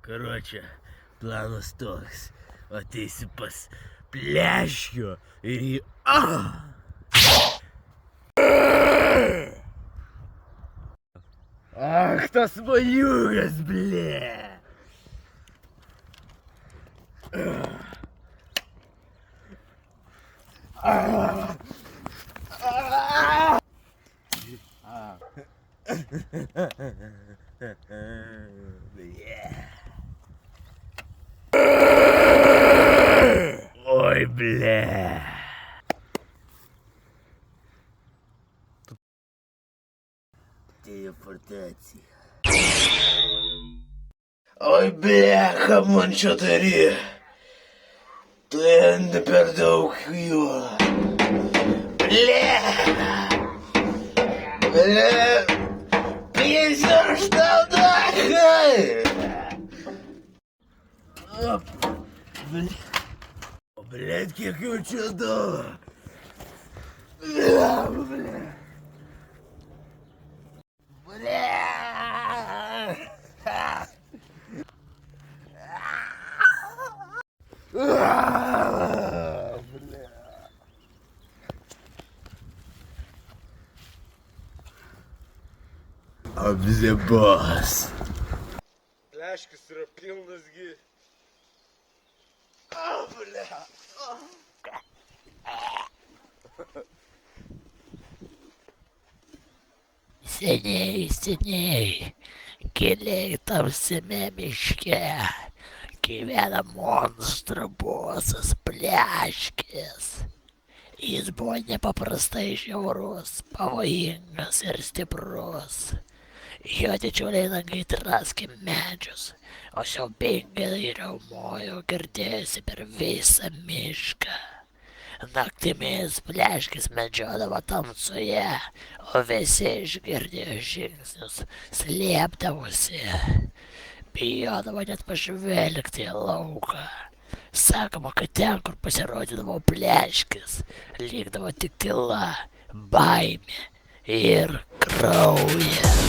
Karočią, planas toks. Ateisiu pas Pleškio ir jį... Ach, tas maliukas, ble. Ой, бля. Телепортация. Ой, бляха, man čia turi. Tai ne per daug jo. Бля. Пиздер, что нахуй? Блядь, kiek jau čia daug. Бля. Apzibos. Pleškis yra pilnas gi. Seniai, giliai tamsiame miške gyvena monstrų bosas Pleškis. Jis buvo nepaprastai žiaurus, pavojingas ir stiprus. Jo didžiuliai nagai draskė medžius, o siaubingai riaumojo girdėjosi per visą mišką. Naktimis Pleškis medžiodavo tamsoje, o visi išgirdėjo žingsnius slėpdavosi. Bijodavo net pažvelgti į lauką. Sakoma, kad ten, kur pasirodydavo Pleškis, likdavo tik tyla, baimė ir kraujas.